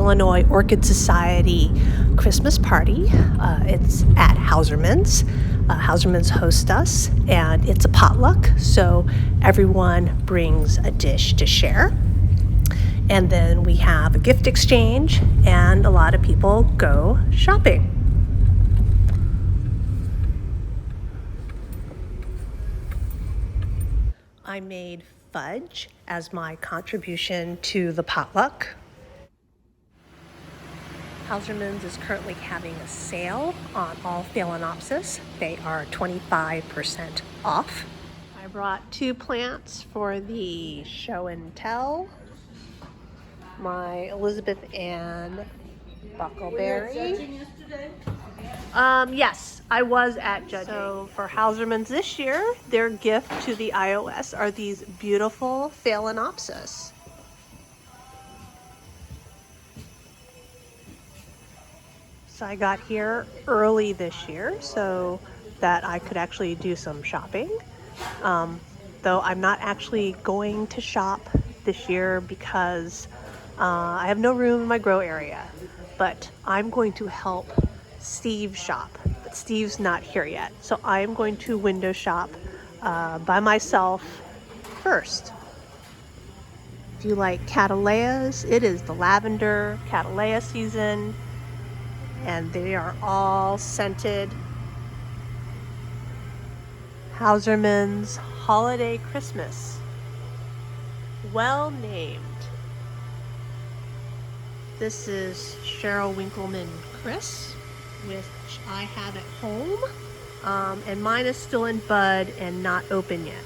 Illinois Orchid Society Christmas party. It's at Hausermann's. Hausermann's host us, and it's a potluck, so everyone brings a dish to share. And then we have a gift exchange, and a lot of people go shopping. I made fudge as my contribution to the potluck. Hausermann's is currently having a sale on all Phalaenopsis. They are 25% off. I brought 2 plants for the show and tell. My Elizabeth Ann Buckleberry. Were you judging yesterday? Yes, I was at judging. So for Hausermann's this year, their gift to the iOS are these beautiful Phalaenopsis. So I got here early this year so that I could actually do some shopping. Though I'm not actually going to shop this year because I have no room in my grow area. But I'm going to help Steve shop. But Steve's not here yet. So I'm going to window shop by myself first. If you like Cattleyas, it is the lavender Cattleya season. And they are all scented. Hausermann's Holiday Christmas. Well named. This is Cheryl Winkleman Chris, which I have at home. And mine is still in bud and not open yet.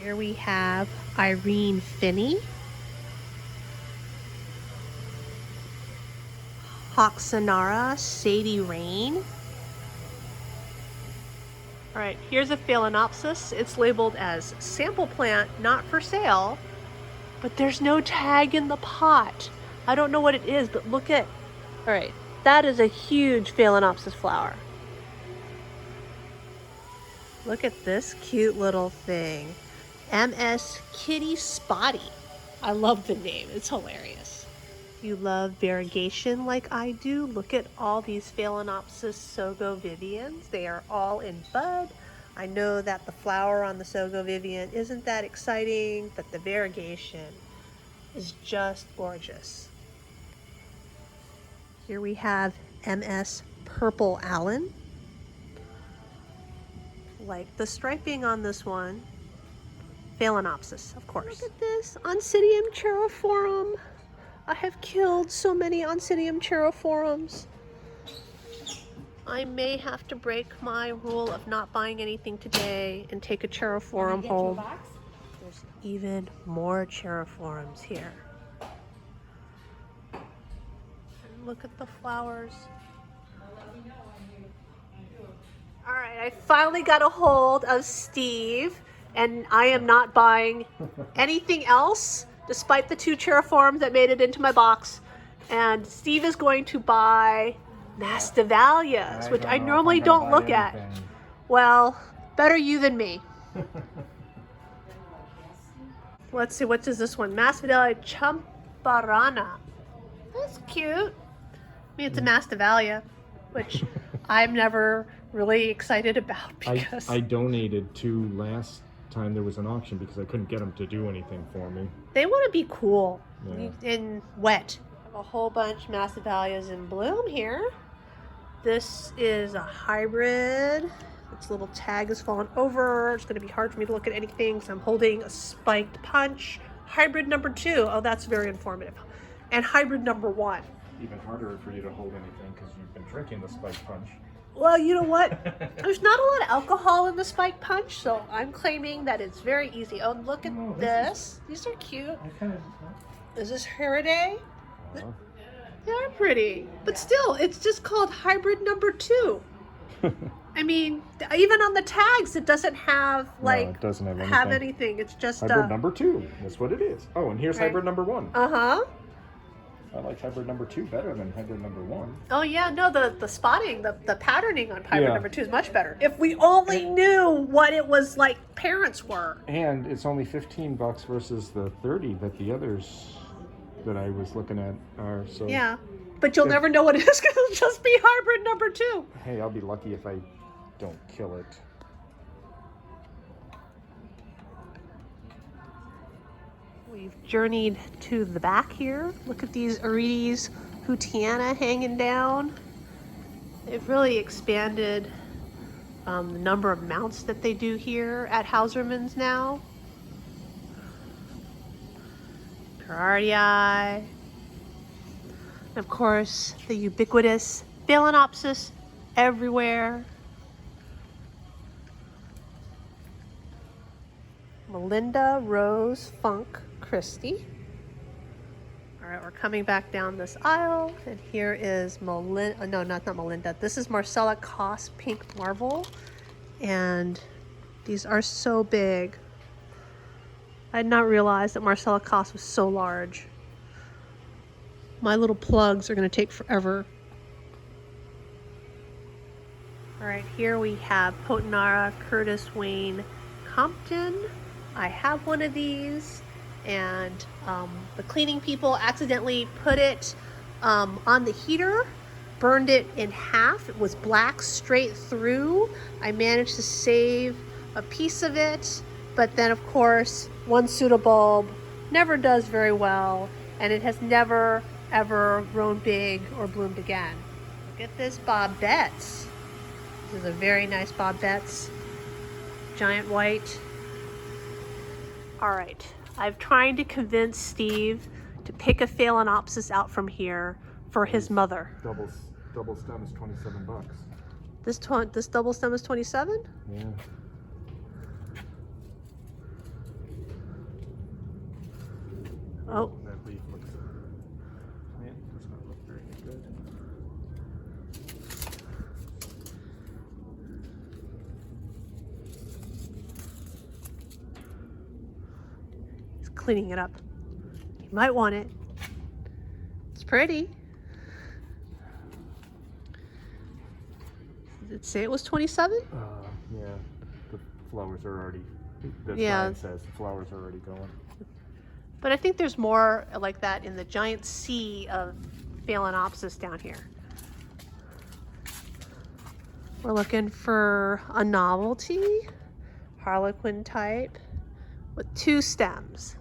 Here we have Irene Finney. Hausermann, Sadie Rain. All right, here's a Phalaenopsis. It's labeled as sample plant, not for sale, but there's no tag in the pot. I don't know what it is, but look at, all right, that is a huge Phalaenopsis flower. Look at this cute little thing. MS Kitty Spotty. I love the name, it's hilarious. You love variegation like I do. Look at all these Phalaenopsis Sogo Vivians. They are all in bud. I know that the flower on the Sogo Vivian isn't that exciting, but the variegation is just gorgeous. Here we have MS Purple Allen. Like the striping on this one. Phalaenopsis, of course. Look at this, Oncidium cheiriform. I have killed so many Oncidium cheiriforms. I may have to break my rule of not buying anything today and take a cheiriform home. There's even more cheiriforms here. And look at the flowers. All right, I finally got a hold of Steve, and I am not buying anything else despite the 2 cheiriforms that made it into my box. And Steve is going to buy Masdevallias, which I normally don't look at. Well, better you than me. Let's see, what is this one? Masdevallia Champarana. That's cute. I mean, it's a Masdevallia, which I'm never really excited about because I donated 2 last time there was an auction because I couldn't get them to do anything for me. They want to be cool Yeah. and wet. I have a whole bunch of Masdevallias in bloom here. This is a hybrid. Its little tag has fallen over. It's going to be hard for me to look at anything because I'm holding a spiked punch. Hybrid number 2. Oh, that's very informative. And hybrid number 1. Even harder for you to hold anything because you've been drinking the spike punch. Well, you know what? There's not a lot of alcohol in the spike punch, so I'm claiming that it's very easy. Oh, look at this. These are cute. Is this Heriday? They're pretty. But still, it's just called hybrid number 2. I mean, even on the tags, it doesn't have, like, no, it doesn't have anything. It's just hybrid number 2. That's what it is. Oh, and here's hybrid number 1. Uh-huh. I like hybrid number 2 better than hybrid number 1. Oh yeah, no, the spotting, the patterning on hybrid number 2 is much better. If we only knew what it was like parents were. And it's only $15 versus the 30 that the others that I was looking at are. So Yeah, but you'll never know what it is because it'll just be hybrid number 2. Hey, I'll be lucky if I don't kill it. We've journeyed to the back here. Look at these Orchids Houtiana hanging down. They've really expanded the number of mounts that they do here at Hausermann's now. Carardii. And of course, the ubiquitous Phalaenopsis everywhere. Melinda Rose Funk Christie. All right, we're coming back down this aisle, and here is Melinda. No, not Melinda. This is Marcella Koss Pink Marble, and these are so big. I had not realized that Marcella Koss was so large. My little plugs are going to take forever. All right, here we have Potinara Curtis Wayne Compton. I have one of these, and the cleaning people accidentally put it on the heater, burned it in half. It was black straight through. I managed to save a piece of it, but then of course, one pseudobulb never does very well, and it has never ever grown big or bloomed again. Look at this Bob Betts. This is a very nice Bob Betts, giant white. All right, I'm trying to convince Steve to pick a Phalaenopsis out from here for his mother. Double stem is $27. This double stem is 27? Yeah. Oh. That leaf looks plant does not look very good. He's cleaning it up. You might want it. It's pretty. Did it say it was 27? Yeah. The flowers are already. The Yeah. sign says the flowers are already going. But I think there's more like that in the giant sea of Phalaenopsis down here. We're looking for a novelty, Harlequin type, with 2 stems.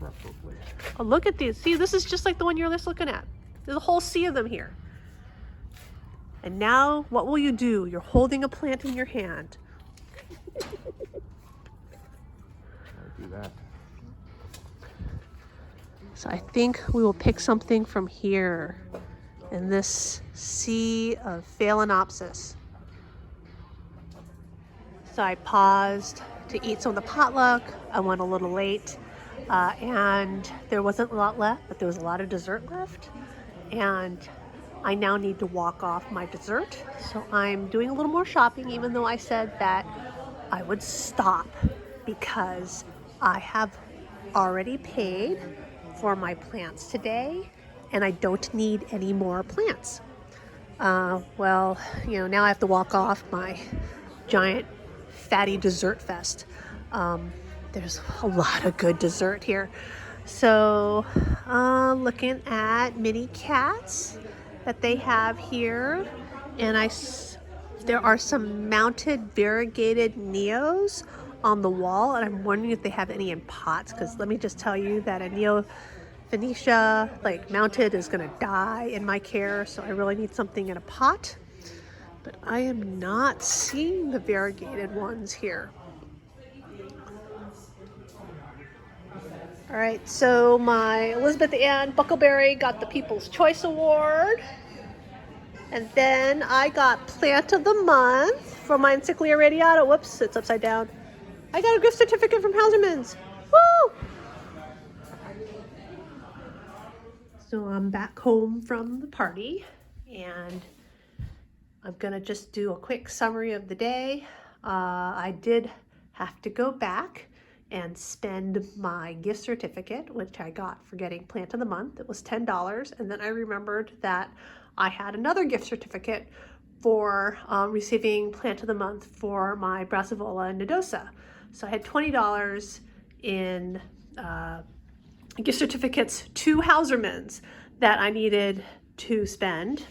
Probably. Oh, look at these. See, this is just like the one you're just looking at. There's a whole sea of them here. And now, what will you do? You're holding a plant in your hand. Do that. So I think we will pick something from here in this sea of Phalaenopsis. So I paused to eat some of the potluck. I went a little late, and there wasn't a lot left, but there was a lot of dessert left. And I now need to walk off my dessert. So I'm doing a little more shopping, even though I said that I would stop because I have already paid for my plants today, and I don't need any more plants. Well, you know, now I have to walk off my giant fatty dessert fest. There's a lot of good dessert here. So, looking at mini cats that they have here, and there are some mounted variegated neos on the wall, and I'm wondering if they have any in pots, because let me just tell you that a Neo Venetia, like mounted, is gonna die in my care, so I really need something in a pot. But I am not seeing the variegated ones here. All right, so my Elizabeth Ann Buckleberry got the People's Choice Award. And then I got Plant of the Month for my Encyclia radiata. Whoops, it's upside down. I got a gift certificate from Hausermann's. Woo! So I'm back home from the party, and I'm gonna just do a quick summary of the day. I did have to go back and spend my gift certificate, which I got for getting Plant of the Month. It was $10, and then I remembered that I had another gift certificate for receiving Plant of the Month for my Brassivola nodosa. So I had $20 in gift certificates to Hausermann's that I needed to spend.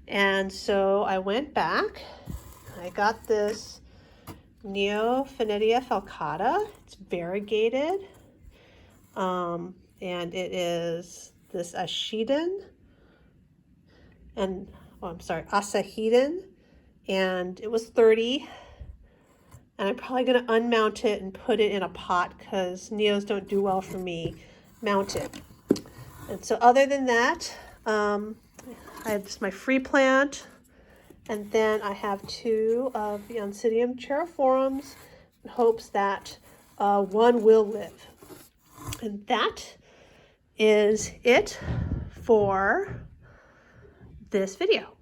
And so I went back. I got this Neophanetia falcata. It's variegated. And it is this Ashiden and, oh, I'm sorry, Asahiden. And it was 30. And I'm probably going to unmount it and put it in a pot because Neos don't do well for me mounted. And so other than that, I have just my free plant. And then I have 2 of the Oncidium cheriforums in hopes that one will live. And that is it for this video.